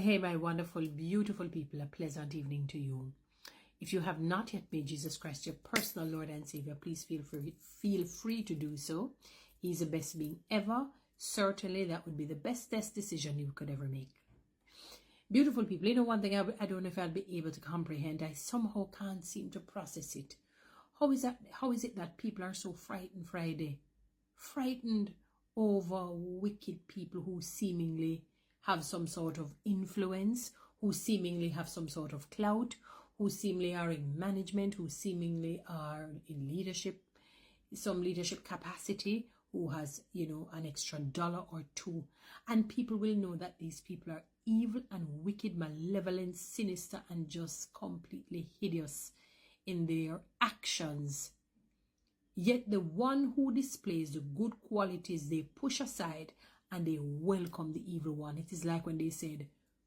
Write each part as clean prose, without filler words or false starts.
Hey, my wonderful, beautiful people, a pleasant evening to you. If you have not yet made Jesus Christ your personal Lord and Savior, please feel free to do so. He's the best being ever. Certainly, that would be the best decision you could ever make. Beautiful people, you know one thing I don't know if I'll be able to comprehend. I somehow can't seem to process it. How is it that people are so frightened Friday? Frightened over wicked people who seemingly have some sort of influence, who seemingly have some sort of clout, who seemingly are in management, who seemingly are in leadership, some leadership capacity, who has, an extra dollar or two. And people will know that these people are evil and wicked, malevolent, sinister, and just completely hideous in their actions. Yet the one who displays the good qualities they push aside and they welcome the evil one. It is like when they said,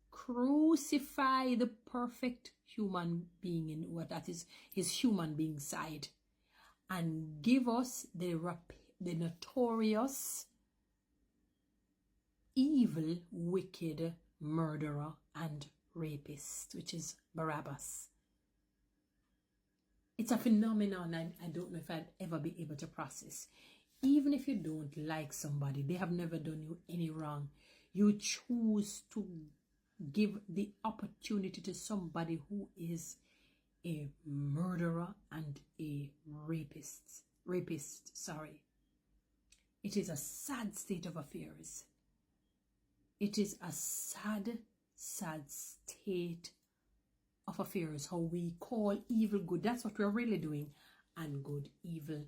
crucify the perfect human being in what that is his human being side, and give us the notorious evil, wicked murderer and rapist, which is Barabbas. It's a phenomenon I don't know if I'd ever be able to process. Even if you don't like somebody, they have never done you any wrong, you choose to give the opportunity to somebody who is a murderer and a rapist. It is a sad state of affairs. It is a sad state of affairs, how we call evil good. That's what we're really doing, and good evil.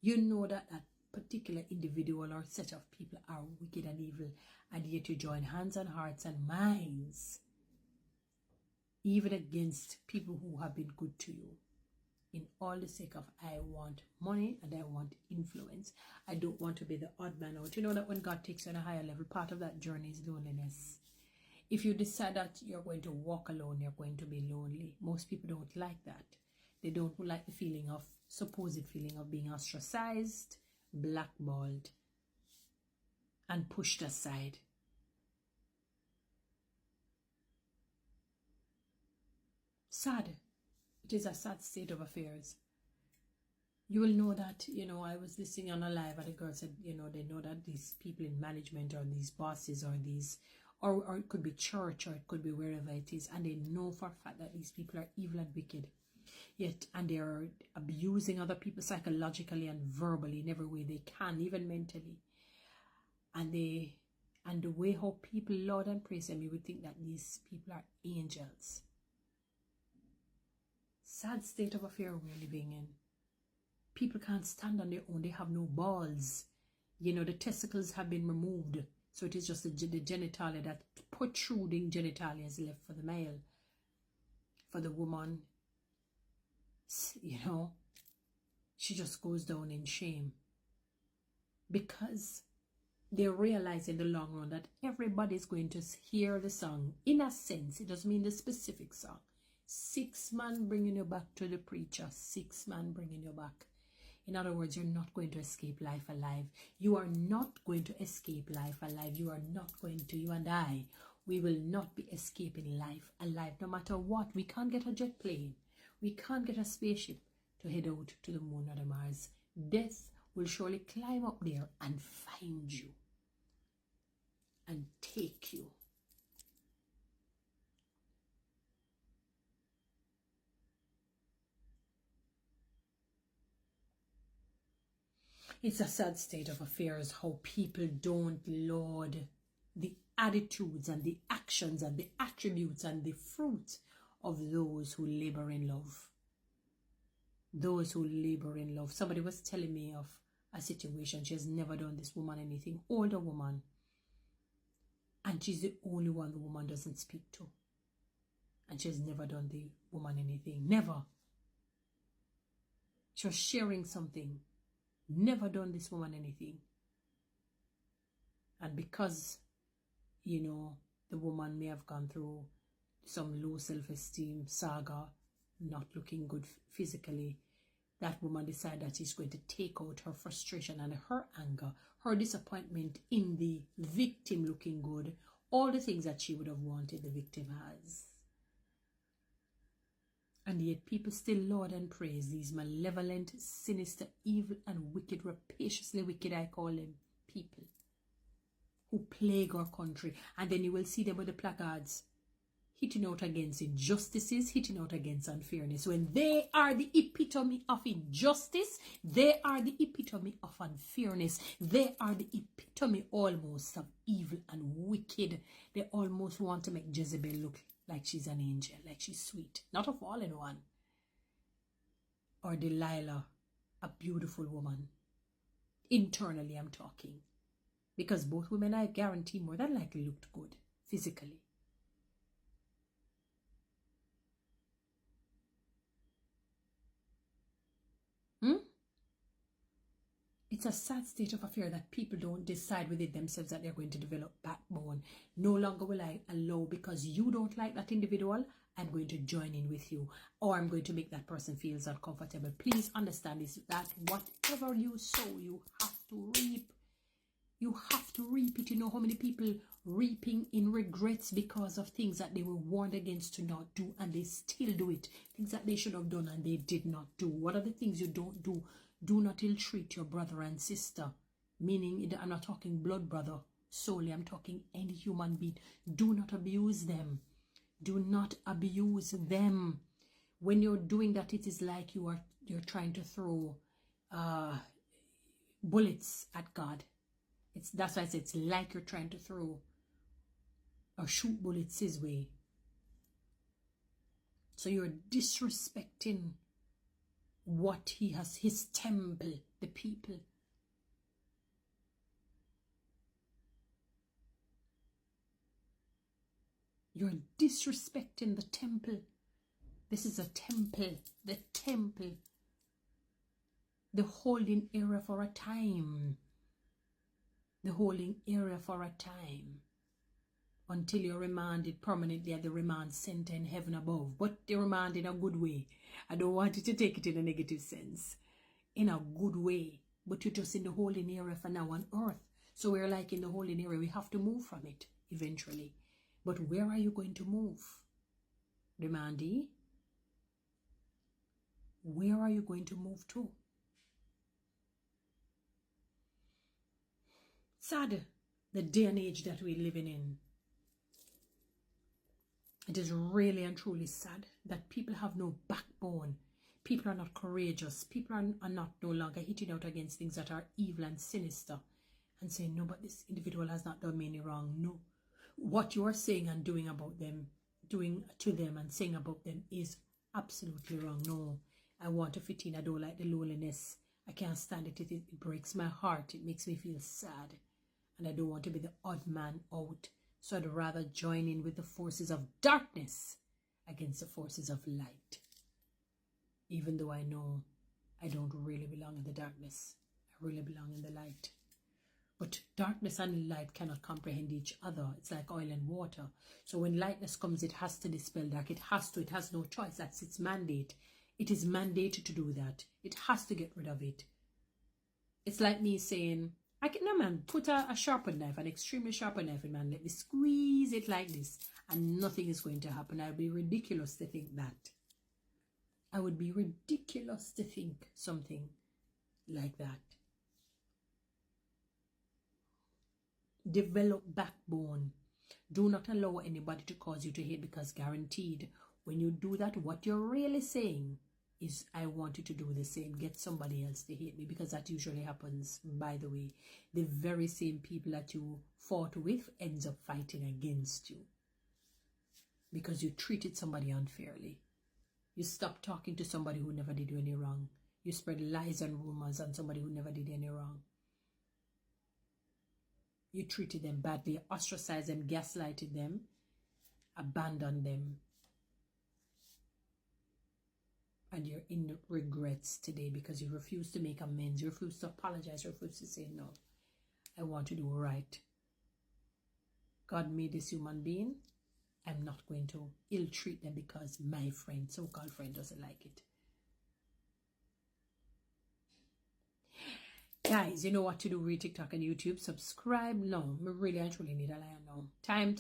You know that particular individual or set of people are wicked and evil, and yet you join hands and hearts and minds even against people who have been good to you, in all the sake of I want money and I want influence. I don't want to be the odd man out. You know that when God takes you on a higher level, part of that journey is loneliness. If you decide that you're going to walk alone, you're going to be lonely. Most people don't like that. They don't like the supposed feeling of being ostracized, blackballed, and pushed aside. Sad. It is a sad state of affairs. You will know that, I was listening on a live and the girl said, they know that these people in management or these bosses or these, or it could be church or it could be wherever it is, and they know for a fact that these people are evil and wicked. And they are abusing other people psychologically and verbally in every way they can, even mentally. And the way how people laud and praise them, you would think that these people are angels. Sad state of affair we're living in. People can't stand on their own. They have no balls. The testicles have been removed. So it is just the genitalia, that protruding genitalia is left for the male. For the woman, she just goes down in shame. Because they realize in the long run that everybody's going to hear the song. In a sense, it doesn't mean the specific song. 6 man bringing you back to the preacher. 6 man bringing you back. In other words, you're not going to escape life alive. You are not going to escape life alive. You are not going to, you and I, we will not be escaping life alive no matter what. We can't get a jet plane. We can't get a spaceship to head out to the moon or the Mars. Death will surely climb up there and find you and take you. It's a sad state of affairs how people don't laud the attitudes and the actions and the attributes and the fruit of those who labor in love. Those who labor in love. Somebody was telling me of a situation. She has never done this woman anything. Older woman. And she's the only one the woman doesn't speak to. And she has never done the woman anything. Never. She was sharing something. Never done this woman anything. And because, the woman may have gone through some low self-esteem saga, not looking good physically, that woman decided that she's going to take out her frustration and her anger, her disappointment in the victim looking good all the things that she would have wanted the victim has. And yet people still laud and praise these malevolent, sinister, evil and wicked, rapaciously wicked, I call them, people who plague our country. And then you will see them with the placards hitting out against injustices, hitting out against unfairness. When they are the epitome of injustice, they are the epitome of unfairness. They are the epitome almost of evil and wicked. They almost want to make Jezebel look like she's an angel, like she's sweet. Not a fallen one. Or Delilah, a beautiful woman. Internally, I'm talking. Because both women, I guarantee, more than likely looked good physically. It's a sad state of affair that people don't decide within themselves that they're going to develop backbone. No longer will I allow, because you don't like that individual, I'm going to join in with you, or I'm going to make that person feel uncomfortable. Please understand this, that whatever you sow, you have to reap. You have to reap it. You know how many people reaping in regrets because of things that they were warned against to not do, and they still do it. Things that they should have done and they did not do. What are the things you don't do? Do not ill-treat your brother and sister. Meaning, I'm not talking blood brother solely. I'm talking any human being. Do not abuse them. Do not abuse them. When you're doing that, it is like you're trying to throw bullets at God. That's why I say it's like you're trying to throw or shoot bullets his way. So you're disrespecting what he has, his temple, the people. You're disrespecting the temple. This is a temple, the temple, the holding area for a time. The holding area for a time. Until you're remanded permanently at the remand center in heaven above. But the remand in a good way. I don't want you to take it in a negative sense. In a good way. But you're just in the holding area for now on earth. So we're like in the holding area. We have to move from it eventually. But where are you going to move? Remandee? Where are you going to move to? Sad, the day and age that we're living in. It is really and truly sad that people have no backbone. People are not courageous. People are not no longer hitting out against things that are evil and sinister and saying, no, but this individual has not done me any wrong. No. What you are saying and doing about them, doing to them and saying about them is absolutely wrong. No, I want to fit in. I don't like the loneliness. I can't stand it. It breaks my heart. It makes me feel sad. And I don't want to be the odd man out. So I'd rather join in with the forces of darkness against the forces of light. Even though I know I don't really belong in the darkness. I really belong in the light. But darkness and light cannot comprehend each other. It's like oil and water. So when lightness comes, it has to dispel dark. It has to. It has no choice. That's its mandate. It is mandated to do that. It has to get rid of it. It's like me saying, no man, put a sharpened knife, an extremely sharpened knife in man, let me squeeze it like this, and nothing is going to happen. I'd be ridiculous to think that. I would be ridiculous to think something like that. Develop backbone. Do not allow anybody to cause you to hate, because guaranteed, when you do that, what you're really saying is, I want you to do the same. Get somebody else to hate me, because that usually happens, by the way. The very same people that you fought with ends up fighting against you. Because you treated somebody unfairly. You stopped talking to somebody who never did you any wrong. You spread lies and rumors on somebody who never did any wrong. You treated them badly, ostracized them, gaslighted them, abandoned them. And you're in regrets today because you refuse to make amends, you refuse to apologize, you refuse to say, no, I want to do right. God made this human being. I'm not going to ill-treat them because my friend, so-called friend, doesn't like it. Guys, you know what to do with TikTok and YouTube. Subscribe now. Me really and truly need a lion now. Time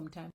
come.